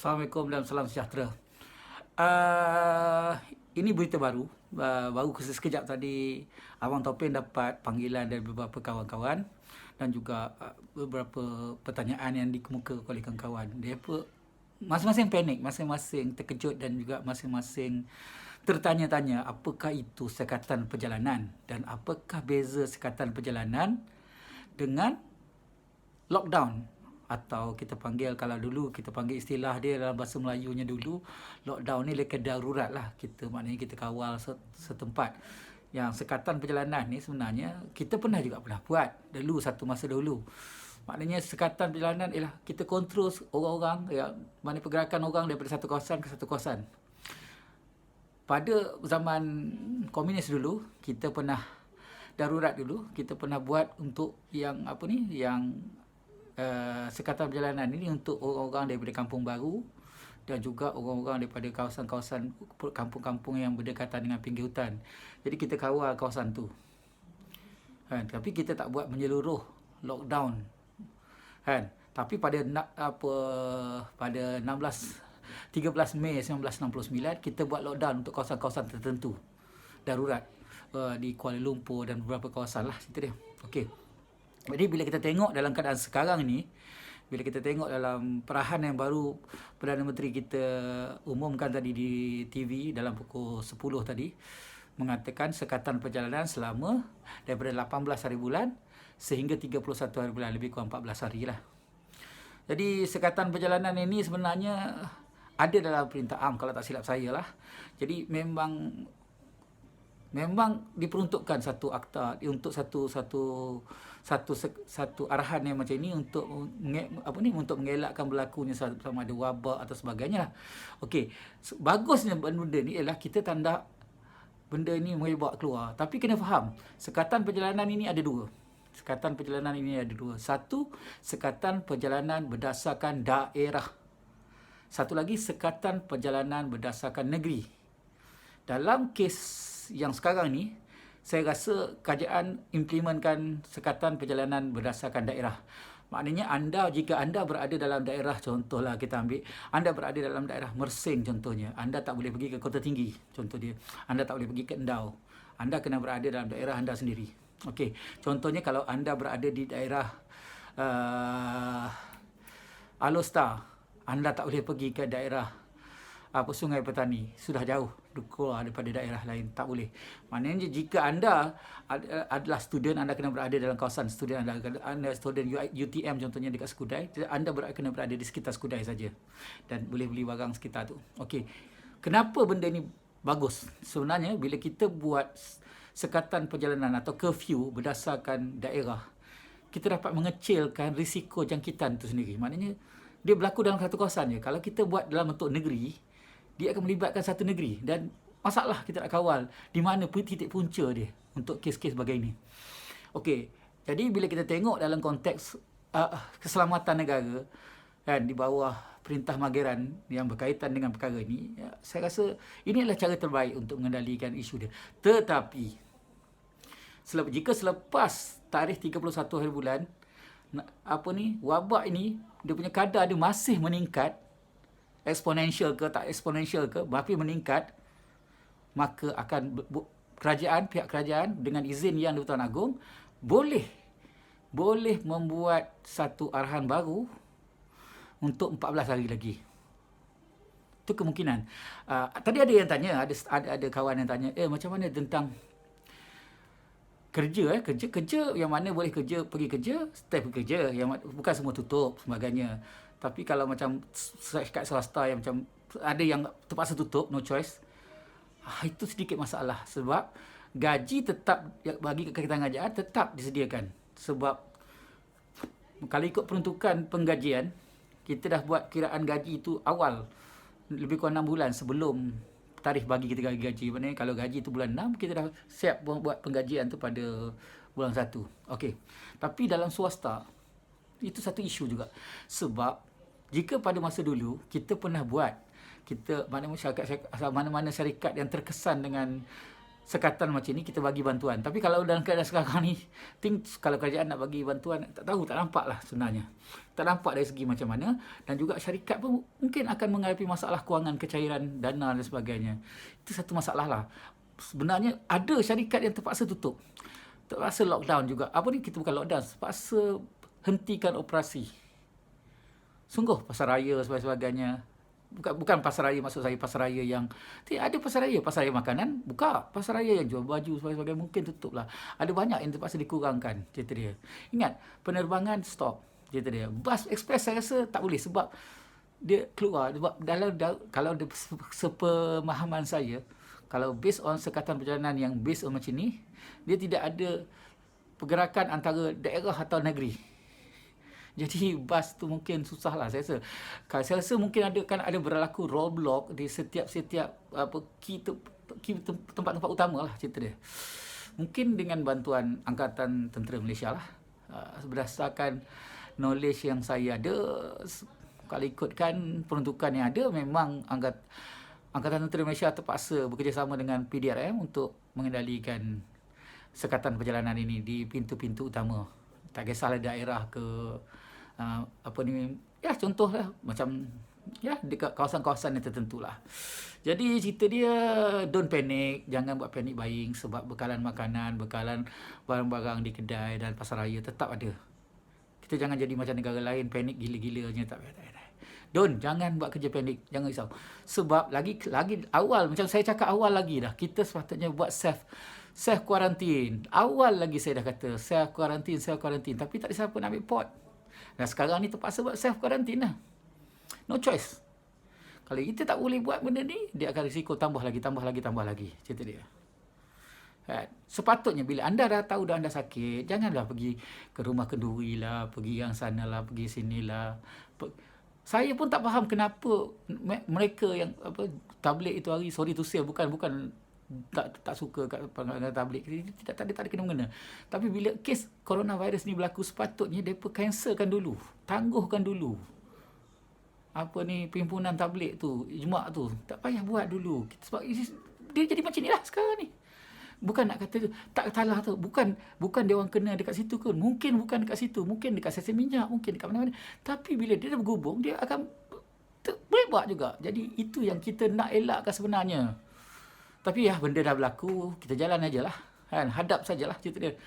Assalamualaikum dan salam sejahtera. Uh, ini berita baru. Baru sekejap tadi Abang Topin dapat panggilan dari beberapa kawan-kawan dan juga beberapa pertanyaan yang dikemuka oleh kawan-kawan. Dia masing-masing panik, masing-masing terkejut dan juga masing-masing tertanya-tanya apakah itu sekatan perjalanan dan apakah beza sekatan perjalanan dengan lockdown, atau kita panggil, kalau dulu kita panggil istilah dia dalam bahasa Melayunya dulu, lockdown ni lebih darurat lah. Maknanya kita kawal setempat. Yang sekatan perjalanan ni sebenarnya kita pernah buat dulu, satu masa dulu. Maknanya sekatan perjalanan ialah kita kontrol orang-orang, mana pergerakan orang daripada satu kawasan ke satu kawasan. Pada zaman komunis dulu, kita pernah darurat dulu, kita pernah buat untuk yang sekatan perjalanan ini untuk orang-orang daripada kampung baru dan juga orang-orang daripada kawasan-kawasan kampung-kampung yang berdekatan dengan pinggir hutan. Jadi kita kawal kawasan tu. Tapi kita tak buat menyeluruh lockdown. Tapi pada 13 Mei 1969 kita buat lockdown untuk kawasan-kawasan tertentu darurat di Kuala Lumpur dan beberapa kawasan lah cerita dia. Okey. Jadi bila kita tengok dalam keadaan sekarang ni, bila kita tengok dalam perahan yang baru Perdana Menteri kita umumkan tadi di TV dalam pukul 10 tadi, mengatakan sekatan perjalanan selama daripada 18 hari bulan sehingga 31 hari bulan, lebih kurang 14 hari lah. Jadi sekatan perjalanan ini sebenarnya ada dalam Perintah Am kalau tak silap saya lah. Jadi memang diperuntukkan satu akta untuk satu arahan yang macam ini untuk untuk mengelakkan berlakunya sama ada wabak atau sebagainya lah. Okey, bagusnya benda ni ialah kita tanda benda ni boleh bawa keluar. Tapi kena faham, sekatan perjalanan ini ada dua. Satu, sekatan perjalanan berdasarkan daerah. Satu lagi, sekatan perjalanan berdasarkan negeri. Dalam kes yang sekarang ni, saya rasa kerajaan implementkan sekatan perjalanan berdasarkan daerah. Maknanya jika anda berada dalam daerah, contohlah kita ambil, anda berada dalam daerah Mersing contohnya, anda tak boleh pergi ke Kota Tinggi, contoh dia. Anda tak boleh pergi ke Endau. Anda kena berada dalam daerah anda sendiri. Okey, contohnya kalau anda berada di daerah Alor, anda tak boleh pergi ke daerah Sungai Petani, sudah jauh keluar daripada daerah lain, tak boleh. Maknanya jika anda adalah student, anda kena berada dalam kawasan student anda student UTM contohnya dekat Skudai, anda kena berada di sekitar Skudai saja dan boleh beli barang sekitar tu. Okey, kenapa benda ni bagus? Sebenarnya bila kita buat sekatan perjalanan atau curfew berdasarkan daerah, kita dapat mengecilkan risiko jangkitan tu sendiri. Maknanya dia berlaku dalam satu kawasan je. Kalau kita buat dalam bentuk negeri, dia akan melibatkan satu negeri dan masalah kita nak kawal di mana titik punca dia untuk kes-kes begini. Okey, jadi bila kita tengok dalam konteks keselamatan negara di bawah Perintah Mageran yang berkaitan dengan perkara ini, saya rasa ini adalah cara terbaik untuk mengendalikan isu dia. Tetapi jika selepas tarikh 31 hari bulan wabak ini, dia punya kadar dia masih meningkat, eksponensial ke tak eksponensial ke, tapi meningkat, maka akan pihak kerajaan dengan izin Yang di-Pertuan Agong boleh membuat satu arahan baru untuk 14 hari lagi. Itu kemungkinan. Tadi ada yang tanya, ada kawan yang tanya, macam mana tentang kerja yang mana boleh pergi kerja, stay pergi kerja, yang bukan semua tutup sebagainya. Tapi kalau macam kat swasta yang macam ada yang terpaksa tutup, no choice, itu sedikit masalah sebab gaji tetap bagi kerajaan tetap disediakan. Sebab kalau ikut peruntukan penggajian, kita dah buat kiraan gaji itu awal lebih kurang 6 bulan sebelum tarikh bagi kita gaji. Maknanya kalau gaji itu bulan 6, kita dah siap buat penggajian tu pada bulan 1. Okey. Tapi dalam swasta itu satu isu juga. Sebab jika pada masa dulu kita pernah buat, mana-mana syarikat yang terkesan dengan sekatan macam ni kita bagi bantuan. Tapi kalau dalam keadaan sekarang ni, kalau kerajaan nak bagi bantuan, tak tahu, tak nampak lah sebenarnya. Tak nampak dari segi macam mana. Dan juga syarikat pun mungkin akan menghadapi masalah kewangan, kecairan dana dan sebagainya. Itu satu masalah lah. Sebenarnya ada syarikat yang terpaksa tutup. Terpaksa lockdown juga. Apa ni, kita bukan lockdown, terpaksa hentikan operasi. Sungguh pasar raya sebagainya. Bukan pasar raya, maksud saya pasar raya yang ada pasar raya makanan buka, pasar raya yang jual baju sebagainya mungkin tutup lah. Ada banyak yang terpaksa dikurangkan, cerita dia. Ingat, penerbangan stop, cerita dia. Bus express saya rasa tak boleh sebab dia keluar, sebab kalau sepemahaman saya, kalau based on sekatan perjalanan yang based on macam ni, dia tidak ada pergerakan antara daerah atau negeri. Jadi bas tu mungkin susah lah saya rasa. Saya rasa mungkin ada berlaku roadblock di setiap tempat-tempat utama lah, cerita dia. Mungkin dengan bantuan Angkatan Tentera Malaysia lah. Berdasarkan knowledge yang saya ada, kalau ikutkan peruntukan yang ada, memang Angkatan Tentera Malaysia terpaksa bekerjasama dengan PDRM untuk mengendalikan sekatan perjalanan ini di pintu-pintu utama. Tak kisahlah daerah ke contohlah macam dekat kawasan-kawasan yang tertentu lah. Jadi cerita dia, don't panic, jangan buat panic buying, sebab bekalan makanan, bekalan barang-barang di kedai dan pasar raya tetap ada. Kita jangan jadi macam negara lain, panic gila-gilanya, tak. Jangan buat kerja panik, jangan risau. Sebab lagi awal, macam saya cakap awal lagi dah, kita sepatutnya buat self quarantine. Awal lagi saya dah kata self quarantine, tapi tak ada siapa nak ambil pot. Dan sekarang ni terpaksa buat self quarantine lah. No choice. Kalau kita tak boleh buat benda ni, dia akan risiko tambah lagi, cerita dia. Sepatutnya bila anda dah tahu dah anda sakit, janganlah pergi ke rumah kenduri lah, pergi yang sana lah, pergi sini lah. Saya pun tak faham kenapa mereka yang tabligh itu hari, sorry to say, bukan tak suka kat tabligh, tak ada kena-mengena. Tapi bila kes coronavirus ni berlaku, sepatutnya mereka cancelkan dulu, tangguhkan dulu perhimpunan tabligh tu, ijma' tu, tak payah buat dulu. Sebab dia jadi macam ni lah sekarang ni. Bukan nak kata tak salah tu, bukan dia orang kena dekat situ ke, mungkin bukan dekat situ, mungkin dekat stesen minyak, mungkin dekat mana-mana, tapi bila dia dah berhubung, dia akan boleh buat juga. Jadi itu yang kita nak elakkan sebenarnya. Tapi benda dah berlaku, kita jalan aja lah, hadap sajalah, cerita dia.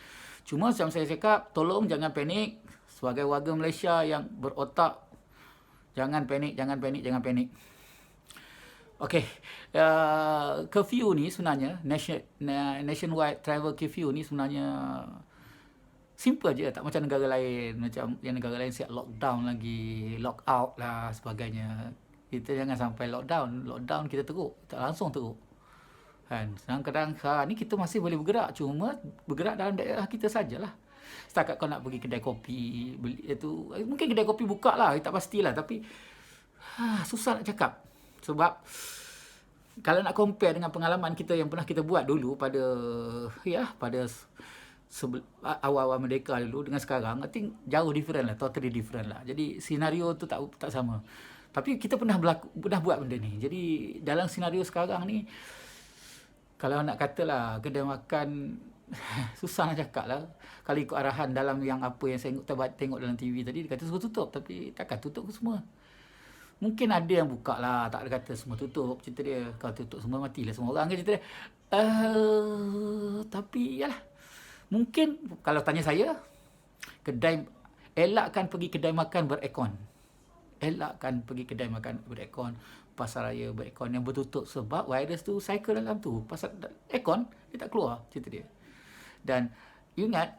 Cuma macam saya cakap, tolong jangan panik. Sebagai warga Malaysia yang berotak, jangan panik. Okey, curfew ni sebenarnya, nationwide travel curfew ni sebenarnya simple je, tak macam negara lain. Macam yang negara lain siap lockdown lagi, lock out lah sebagainya. Kita jangan sampai lockdown kita teruk, tak langsung teruk. Kadang-kadang ni kita masih boleh bergerak, cuma bergerak dalam daerah kita sajalah. Setakat kau nak pergi kedai kopi, beli itu, mungkin kedai kopi buka lah, tak pastilah, tapi susah nak cakap. Sebab kalau nak compare dengan pengalaman kita yang pernah kita buat dulu pada awal-awal merdeka dulu dengan sekarang, I think jauh different lah, totally different lah. Jadi senario tu tak sama. Tapi kita pernah buat benda ni. Jadi dalam senario sekarang ni, kalau nak katalah kedai makan susah nak cakap lah. Kalau ikut arahan dalam yang apa yang saya tengok dalam TV tadi, dia kata semua tutup, tapi takkan tutup ke semua. Mungkin ada yang buka lah, tak ada kata semua tutup, cerita dia. Kalau tutup semua, matilah semua orang, cerita dia. Tapi yalah, mungkin kalau tanya saya, elakkan pergi kedai makan berekon. Pasar raya berekon yang bertutup, sebab virus tu cycle dalam tu. Pasal aircon dia tak keluar, cerita dia. Dan ingat,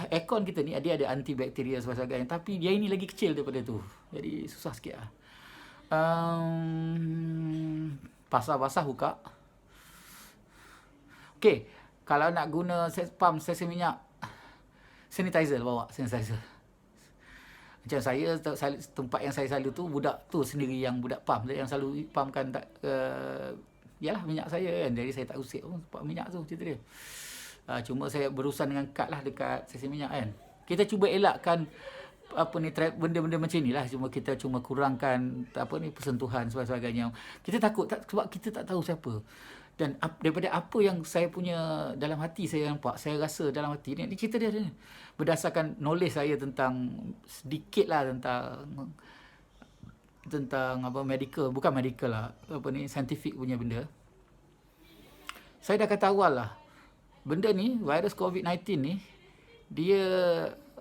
aircon kita ni dia ada antibakteria sebagainya, tapi dia ini lagi kecil daripada tu. Jadi susah sikit lah. Pasar basah buka. Okey, kalau nak guna pump stesen minyak, sanitizer bawa, sanitizer. Macam saya, tempat yang saya selalu tu, budak tu sendiri yang budak pump, yang selalu pumpkan minyak saya kan. Jadi saya tak usik pump minyak tu, cerita dia. Cuma saya berurusan dengan kad lah dekat stesen minyak kan. Kita cuba elakkan benda-benda macam ni lah. Kita kurangkan persentuhan sebagainya. Kita takut sebab kita tak tahu siapa. Dan daripada apa yang saya punya dalam hati saya nampak, saya rasa dalam hati ni cerita dia ni. Berdasarkan knowledge saya tentang sedikit lah tentang apa medical, bukan medical lah, apa ni scientific punya benda. Saya dah kata awal lah, benda ni virus COVID-19 ni dia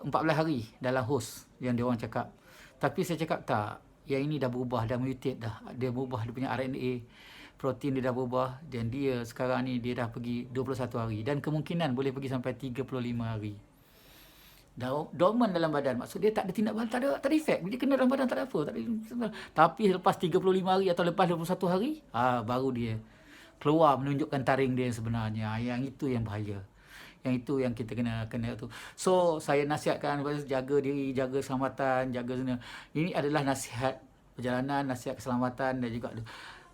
14 hari dalam host yang dia orang cakap. Tapi saya cakap tak, yang ini dah berubah, dah mutate dah. Dia berubah dia punya RNA, protein dia dah berubah, dan dia sekarang ni dia dah pergi 21 hari dan kemungkinan boleh pergi sampai 35 hari. Dorman dalam badan, maksud dia tak ada tindak badan, tak ada efek. Bila kena dalam badan tak ada apa, tak ada. Tapi lepas 35 hari atau lepas 21 hari, baru dia keluar menunjukkan taring dia yang sebenarnya. Yang itu yang bahaya. Yang itu yang kita kena tu. So saya nasihatkan jaga diri, jaga keselamatan, jaga sana. Ini adalah nasihat perjalanan, nasihat keselamatan, dan juga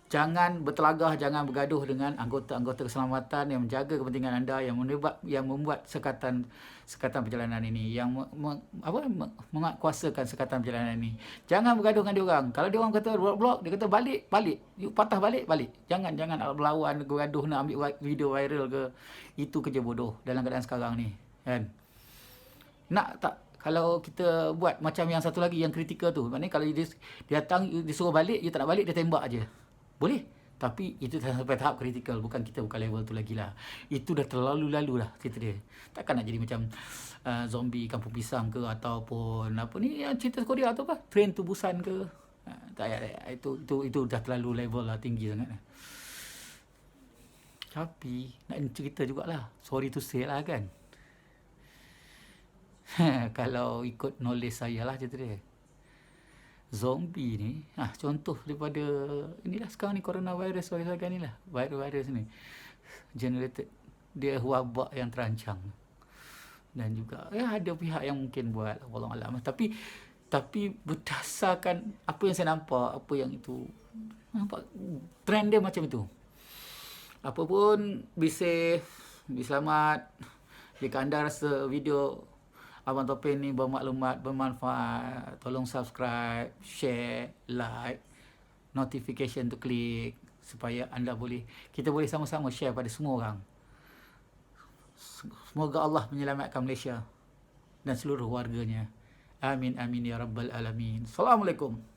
jangan bertelagah, jangan bergaduh dengan anggota-anggota keselamatan yang menjaga kepentingan anda, yang membuat sekatan perjalanan ini, yang menguasakan sekatan perjalanan ini. Jangan bergaduh dengan dia orang. Kalau dia orang kata blok, dia kata balik. You patah balik. Jangan berlawan, bergaduh nak ambil video viral ke. Itu kerja bodoh dalam keadaan sekarang ni, kan? Nak tak, kalau kita buat macam yang satu lagi yang kritikal tu, maknanya kalau dia datang, dia suruh balik, dia tak nak balik, dia tembak aje. Boleh. Tapi itu sampai tahap kritikal. Bukan level tu lagi lah. Itu dah terlalu lalu lah cerita dia. Takkan nak jadi macam zombie Kampung Pisang ke, ataupun apa ni yang cerita Korea tu apa, Train to Busan ke. Tak payah. Itu dah terlalu level lah, tinggi sangat lah. Tapi nak cerita jugalah, sorry to say lah kan. Kalau ikut knowledge saya lah cerita dia, zombie ni, contoh daripada inilah sekarang ni, coronavirus ni lah, virus ni generated, dia wabak yang terancang. Dan juga ada pihak yang mungkin buat, wallahu alam. Tapi berdasarkan apa yang saya nampak, apa yang itu nampak, trend dia macam itu. Apa pun, be safe, be selamat. Jika anda rasa video Abang Topeng ni bermaklumat, bermanfaat, tolong subscribe, share, like, notification tu klik, supaya kita boleh sama-sama share pada semua orang. Semoga Allah menyelamatkan Malaysia dan seluruh warganya. Amin amin ya rabbal alamin. Assalamualaikum.